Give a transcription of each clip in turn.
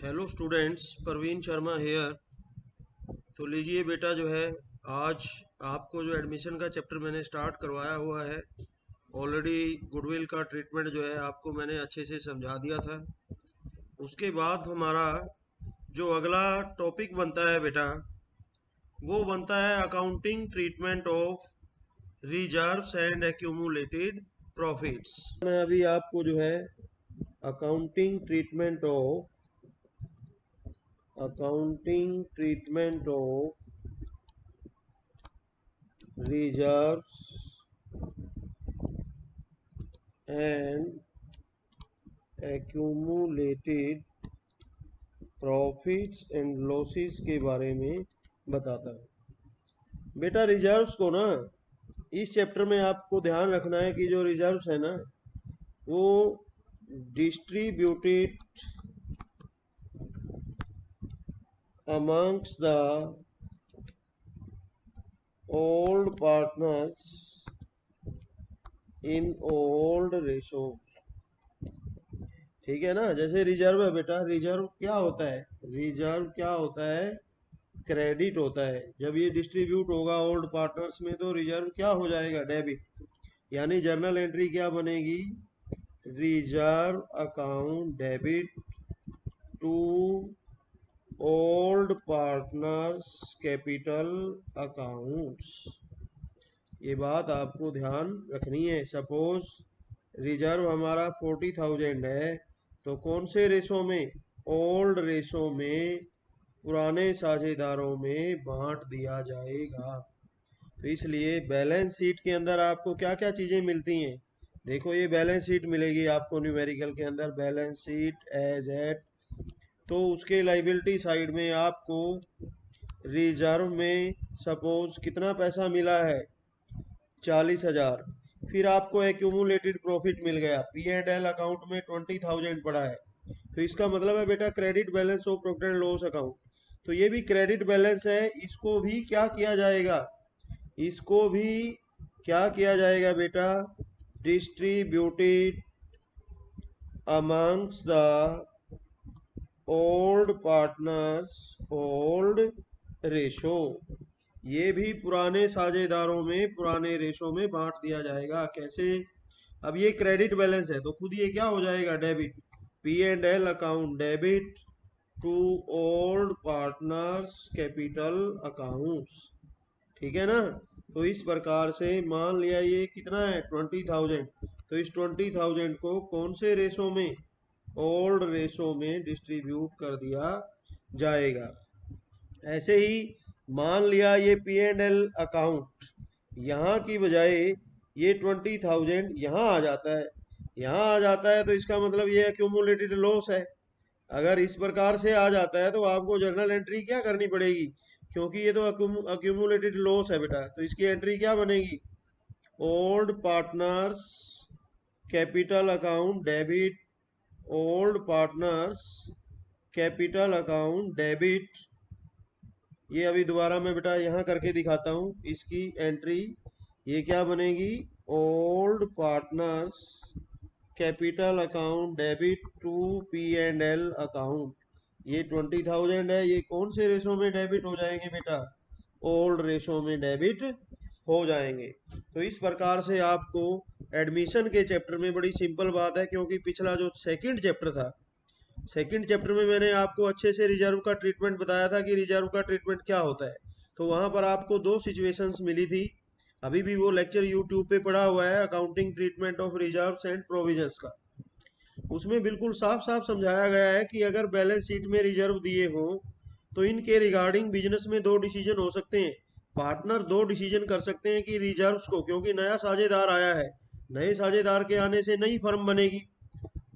Hello students, Praveen Sharma here. तो लीजिए बेटा, जो है आज आपको जो एडमिशन का चैप्टर मैंने स्टार्ट करवाया हुआ है। ऑलरेडी गुडविल का ट्रीटमेंट जो है आपको मैंने अच्छे से समझा दिया था। उसके बाद हमारा जो अगला टॉपिक बनता है बेटा, वो बनता है accounting treatment of reserves and accumulated profits. मैं अभी आपको जो है accounting treatment of reserves and accumulated profits and losses के बारे में बताता है। बेटा रिजर्व्स को ना, इस चैप्टर में आपको ध्यान रखना है कि जो रिजर्व्स है ना, वो distributed amongst the old partners in old ratios. ठीक है ना। जैसे रिजर्व है बेटा, रिजर्व क्या होता है? रिजर्व क्या होता है? क्रेडिट होता है। जब ये डिस्ट्रीब्यूट होगा ओल्ड पार्टनर्स में तो रिजर्व क्या हो जाएगा? डेबिट। यानी जर्नल एंट्री क्या बनेगी? Reserve account debit to old partners capital accounts. ये बात आपको ध्यान रखनी है। सपोज रिजर्व हमारा 40,000 है, तो कौन से रेशो में? ओल्ड रेशो में, पुराने साझेदारों में बांट दिया जाएगा। तो इसलिए बैलेंस शीट के अंदर आपको क्या क्या चीजें मिलती हैं? देखो, ये बैलेंस शीट मिलेगी आपको न्यूमेरिकल के अंदर, बैलेंस शीट एज एट। तो उसके लाइबिलिटी साइड में आपको रिजर्व में सपोज कितना पैसा मिला है? 40,000। फिर आपको एक्यूमुलेटेड प्रॉफिट मिल गया, पी एंड एल अकाउंट में 20,000 पड़ा है। तो इसका मतलब है बेटा credit balance of profit and loss account. तो ये भी क्रेडिट बैलेंस है। इसको भी क्या किया जाएगा? इसको भी क्या किया जाएगा बेटा? Distributed amongst the old partners old ratio. ये भी पुराने साझेदारों में, पुराने रेशो में बांट दिया जाएगा। कैसे? अब ये क्रेडिट बैलेंस है तो खुद ये क्या हो जाएगा? Debit. P and L account debit to old partners capital accounts. ठीक है ना। तो इस प्रकार से मान लिया ये कितना है? 20,000। तो इस 20,000 को कौन से रेशो में? ओल्ड रेशो में डिस्ट्रीब्यूट कर दिया जाएगा। ऐसे ही मान लिया ये पी एंड एल अकाउंट यहाँ की बजाय ये 20,000 यहाँ आ जाता है। यहाँ आ जाता है तो इसका मतलब ये एक्यूमुलेटेड लॉस है। अगर इस प्रकार से आ जाता है तो आपको जर्नल एंट्री क्या करनी पड़ेगी? क्योंकि ये तो अक्यूमुलेटेड लॉस है बेटा, तो इसकी एंट्री क्या बनेगी? Old partners capital account debit, old partners capital account debit. ये अभी दोबारा मैं बेटा यहाँ करके दिखाता हूँ इसकी एंट्री। ये क्या बनेगी? Old partners capital account debit to P and L account. ये 20,000 है, ये कौन से रेशो में डेबिट हो जाएंगे बेटा? ओल्ड रेशो में डेबिट हो जाएंगे। तो इस प्रकार से आपको एडमिशन के चैप्टर में बड़ी सिंपल बात है, क्योंकि पिछला जो सेकंड चैप्टर था, सेकंड चैप्टर में मैंने आपको अच्छे से रिजर्व का ट्रीटमेंट बताया था कि रिजर्व का ट्रीटमेंट क्या होता है। तो वहां पर आपको दो सिचुएशंस मिली थी। अभी भी वो लेक्चर यूट्यूब पे पड़ा हुआ है, accounting treatment of reserves and provisions का। उसमें बिल्कुल साफ साफ समझाया गया है कि अगर बैलेंस शीट में रिजर्व दिए हो तो इनके रिगार्डिंग बिजनेस में दो डिसीजन हो सकते हैं। पार्टनर दो डिसीजन कर सकते हैं कि रिजर्व्स को, क्योंकि नया साझेदार आया है, नए साझेदार के आने से नई फर्म बनेगी।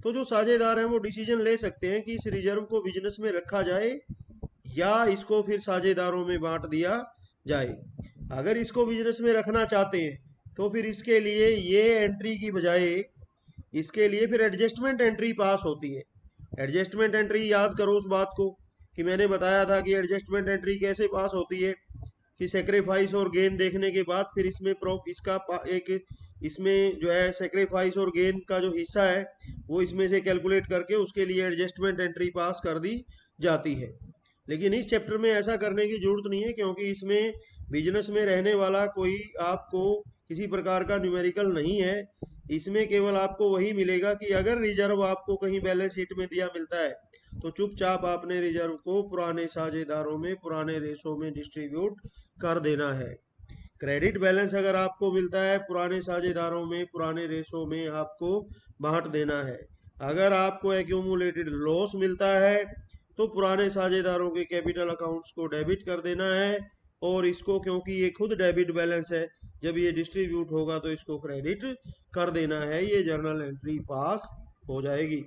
तो जो साझेदार हैं वो डिसीजन ले सकते हैं कि इस रिजर्व को बिजनेस में रखा जाए या इसको फिर साझेदारों में बांट दिया जाए। अगर इसको बिजनेस में रखना चाहते हैं तो फिर इसके लिए ये एंट्री की बजाय इसके लिए फिर एडजस्टमेंट एंट्री पास होती है। एडजस्टमेंट एंट्री याद करो उस बात को कि मैंने बताया था कि एडजस्टमेंट एंट्री कैसे पास होती है कि सेक्रीफाइस और गेन देखने के बाद फिर इसमें इसका एक इसमें जो है सेक्रीफाइस और गेन का जो हिस्सा है वो इसमें से कैलकुलेट करके उसके लिए एडजस्टमेंट एंट्री पास कर दी जाती है। लेकिन इस चैप्टर में ऐसा करने की जरूरत नहीं है, क्योंकि इसमें बिजनेस में रहने वाला कोई आपको किसी प्रकार का न्यूमेरिकल नहीं है। इसमें केवल आपको वही मिलेगा कि अगर रिजर्व आपको कहीं बैलेंस शीट में दिया मिलता है तो चुपचाप आपने रिजर्व को पुराने साझेदारों में पुराने रेशो में डिस्ट्रीब्यूट कर देना है। क्रेडिट बैलेंस अगर आपको मिलता है पुराने साझेदारों में पुराने रेशो में आपको बांट देना है। अगर आपको एक्यूमुलेटेड लॉस मिलता है तो पुराने साझेदारों के कैपिटल अकाउंट्स को डेबिट कर देना है, और इसको क्योंकि ये खुद डेबिट बैलेंस है, जब ये डिस्ट्रीब्यूट होगा तो इसको क्रेडिट कर देना है। ये जर्नल एंट्री पास हो जाएगी।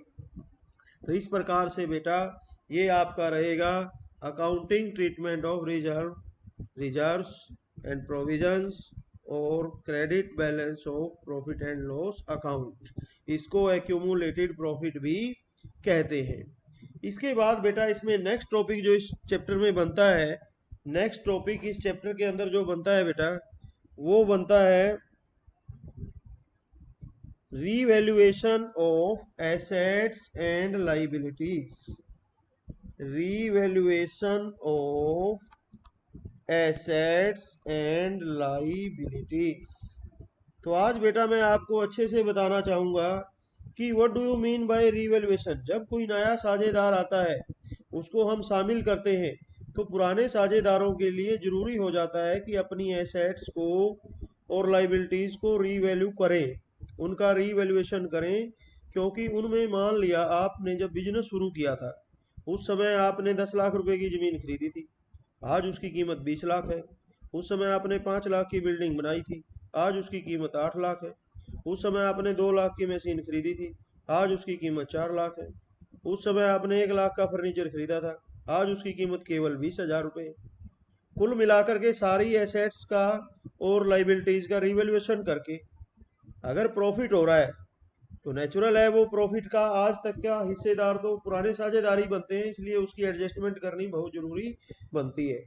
तो इस प्रकार से बेटा ये आपका रहेगा accounting treatment of reserves and provisions और credit balance of profit and loss account. इसको एक्यूमुलेटेड प्रॉफिट भी कहते हैं। इसके बाद बेटा इसमें नेक्स्ट टॉपिक जो इस चैप्टर में बनता है, नेक्स्ट टॉपिक इस चैप्टर के अंदर जो बनता है बेटा वो बनता है revaluation of assets and liabilities. Revaluation of assets and liabilities. तो आज बेटा मैं आपको अच्छे से बताना चाहूंगा कि what do you mean by revaluation. जब कोई नया साझेदार आता है उसको हम शामिल करते हैं तो पुराने साझेदारों के लिए जरूरी हो जाता है कि अपनी एसेट्स को और लाइबिलिटीज को रीवैल्यू करें, उनका रीवैल्यूएशन करें। क्योंकि उनमें मान लिया आपने जब बिजनेस शुरू किया था उस समय आपने 10 लाख रुपए की जमीन खरीदी थी, आज उसकी कीमत 20 लाख है। उस समय आपने 5 लाख की बिल्डिंग बनाई थी, आज उसकी कीमत 8 लाख है। उस समय आपने 2 लाख की मशीन खरीदी थी, आज उसकी कीमत 4 लाख है। उस समय आपने 1 लाख का फर्नीचर खरीदा था, आज उसकी कीमत केवल 20,000 रुपये है। कुल मिलाकर के सारी एसेट्स का और लाइबिलिटीज का रिवैल्यूएशन करके अगर प्रॉफिट हो रहा है तो नेचुरल है वो प्रॉफिट का आज तक का हिस्सेदार तो पुराने साझेदार ही बनते हैं, इसलिए उसकी एडजस्टमेंट करनी बहुत जरूरी बनती है।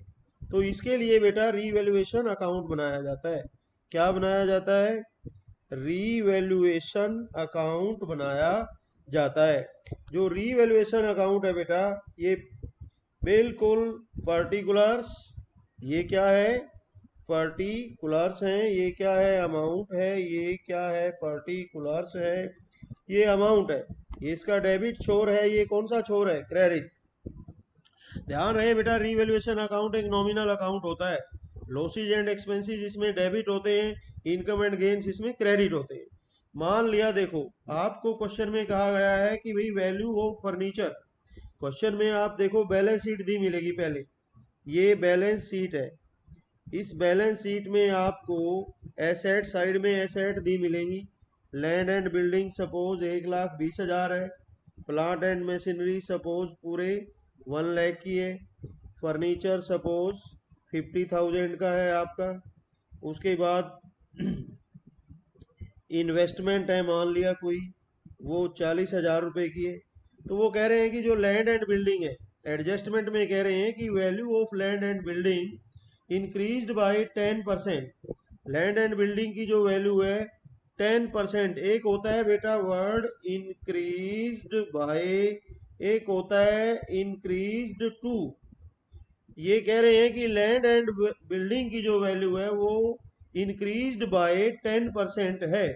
तो इसके लिए बेटा रीवैल्यूएशन अकाउंट बनाया जाता है। क्या बनाया जाता है? रीवैल्यूएशन अकाउंट बनाया जाता है। जो रीवैल्यूएशन अकाउंट है बेटा ये बिल्कुल पर्टिकुलर्स, ये क्या है? पर्टिकुलर्स हैं। ये क्या है? अमाउंट है। ये क्या है? पर्टिकुलर्स है। ये अमाउंट है। ये इसका डेबिट छोर है। ये कौन सा छोर है? क्रेडिट। ध्यान रहे बेटा रीवैल्यूएशन अकाउंट एक नॉमिनल अकाउंट होता है। लॉसेज एंड एक्सपेंसेस इसमें डेबिट होते हैं, इनकम एंड गेन्स इसमें क्रेडिट होते हैं। मान लिया देखो आपको क्वेश्चन में कहा गया है कि भाई वैल्यू ऑफ फर्नीचर। क्वेश्चन में आप देखो बैलेंस शीट दी मिलेगी। पहले ये बैलेंस शीट है। इस बैलेंस शीट में आपको एसेट साइड में एसेट दी मिलेंगी। लैंड एंड बिल्डिंग सपोज 1,20,000 है। प्लांट एंड मशीनरी सपोज पूरे 1 लाख की है। फर्नीचर सपोज 50,000 का है आपका। उसके बाद इन्वेस्टमेंट है मान लिया कोई, वो 40,000 रुपये की है। तो वो कह रहे हैं कि जो लैंड एंड बिल्डिंग है, एडजस्टमेंट में कह रहे हैं कि value of land and building increased by 10%। Land and building की जो वैल्यू है 10%। एक होता है बेटा वर्ड इंक्रीज्ड बाय, एक होता है इंक्रीज्ड टू। ये कह रहे हैं कि लैंड एंड बिल्डिंग की जो वैल्यू है वो इंक्रीज्ड बाय 10% है।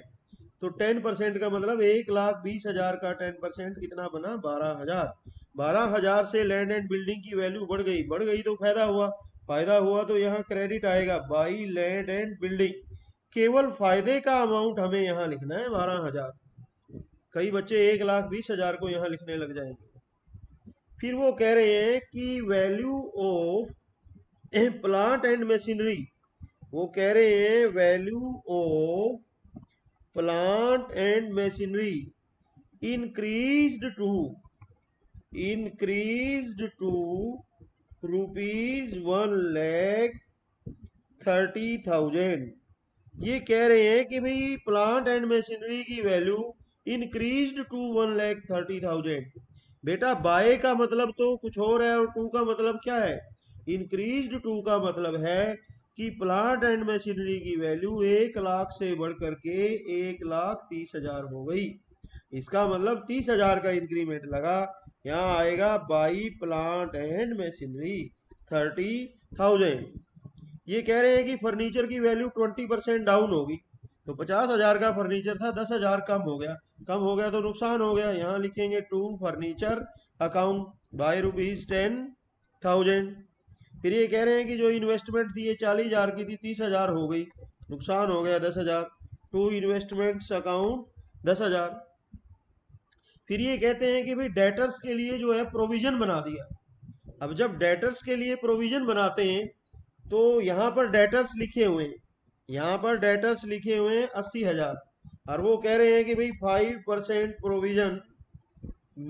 तो 10% का मतलब 1,20,000 का 10% कितना बना? 12,000। 12,000 से लैंड एंड बिल्डिंग की वैल्यू बढ़ गई। बढ़ गई तो फायदा हुआ। फायदा हुआ तो यहाँ क्रेडिट आएगा बाई लैंड एंड बिल्डिंग। केवल फायदे का अमाउंट हमें यहाँ लिखना है 12,000। कई बच्चे 1,20,000 को यहाँ लिखने लग जाएंगे। फिर वो कह रहे हैं कि value of plant and machinery, वो कह रहे हैं value of plant and machinery increased to rupees 1,30,000। ये कह रहे हैं कि भाई प्लांट एंड मशीनरी की वैल्यू इंक्रीज्ड टू 1,30,000। बेटा बाय का मतलब तो कुछ और है और टू का मतलब क्या है? इंक्रीज्ड टू का मतलब है कि प्लांट एंड मशीनरी की वैल्यू 1 लाख से बढ़ करके 1,30,000 हो गई। इसका मतलब 30,000 का इंक्रीमेंट लगा। यहाँ आएगा बाई प्लांट एंड मशीनरी 30,000। ये कह रहे हैं कि फर्नीचर की वैल्यू 20% डाउन होगी, तो 50,000 का फर्नीचर था, 10,000 कम हो गया। कम हो गया तो नुकसान हो गया। यहाँ लिखेंगे टू फर्नीचर अकाउंट बाई ₹10,000। फिर ये कह रहे हैं कि जो इन्वेस्टमेंट थी ये 40,000 की थी, 30,000 हो गई, नुकसान हो गया 10,000। To investments account 10,000। फिर ये कहते हैं कि भाई डेटर्स के लिए जो है प्रोविजन बना दिया। अब जब डेटर्स के लिए प्रोविजन बनाते हैं तो यहाँ पर डेटर्स लिखे हुए हैं, यहाँ पर डेटर्स लिखे हुए हैं 80,000, और वो कह रहे हैं कि भाई 5% provision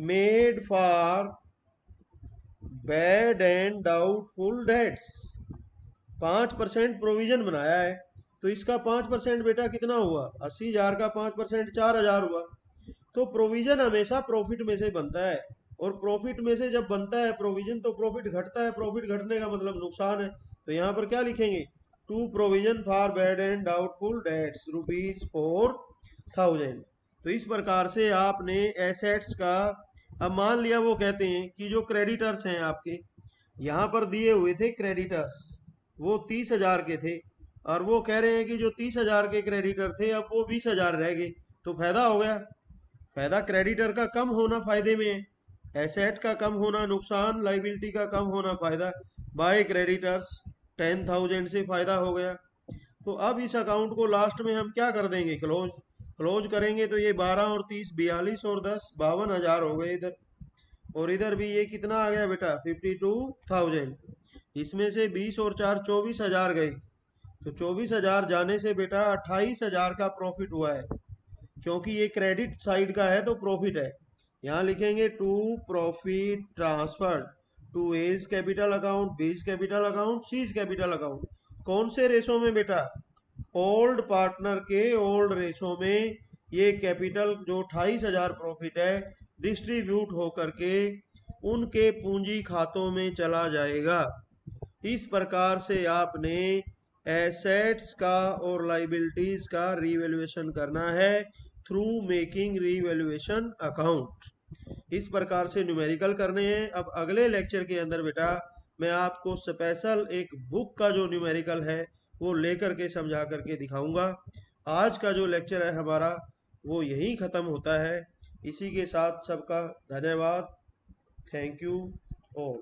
made for bad and doubtful dates. 5% provision बनाया है, तो इसका 5% बेटा कितना हुआ? 80,000 का 5% 4,000 हुआ। तो प्रोविजन हमेशा प्रॉफिट में से बनता है, और प्रॉफिट में से जब बनता है प्रोविजन तो प्रॉफिट घटता है। प्रॉफिट घटने का मतलब नुकसान है। तो यहाँ पर क्या लिखेंगे? To provision for bad and doubtful debts ₹4,000। तो इस प्रकार से आपने एसेट्स का, अब मान लिया वो कहते हैं कि जो क्रेडिटर्स हैं आपके यहाँ पर दिए हुए थे, क्रेडिटर्स वो 30,000 के थे, और वो कह रहे हैं कि जो 30,000 के क्रेडिटर थे अब वो 20,000 रह गए, तो फायदा हो गया। फायदा क्रेडिटर का कम होना फायदे में है, एसेट का कम होना नुकसान, लाइबिलिटी का कम होना फायदा। बाय क्रेडिटर्स 10,000 से फायदा हो गया। तो अब इस अकाउंट को लास्ट में हम क्या कर देंगे? क्लोज। क्लोज करेंगे तो ये 12 और 30 42 और 10 52,000 हो गए इधर, और इधर भी ये कितना आ गया बेटा? 52,000। इसमें से 20 और 4 24,000 गए, तो 24,000 जाने से बेटा 28,000 का प्रॉफिट हुआ है, क्योंकि ये क्रेडिट साइड का है तो प्रॉफिट है। यहाँ लिखेंगे to profit transfer to A's capital account, B's capital account, C's capital account. कौन से रेशो में बेटा? ओल्ड पार्टनर के ओल्ड रेशो में ये कैपिटल जो 28,000 प्रॉफिट है डिस्ट्रीब्यूट होकर के उनके पूंजी खातों में चला जाएगा। इस प्रकार से आपने एसेट्स का और लाइबिलिटीज का रीवैल्यूएशन करना है थ्रू मेकिंग रीवैल्यूएशन अकाउंट। इस प्रकार से न्यूमेरिकल करने हैं। अब अगले लेक्चर के अंदर बेटा मैं आपको स्पेशल एक बुक का जो न्यूमेरिकल है वो लेकर के समझा करके दिखाऊंगा। आज का जो लेक्चर है हमारा वो यहीं ख़त्म होता है। इसी के साथ सबका धन्यवाद। Thank you all.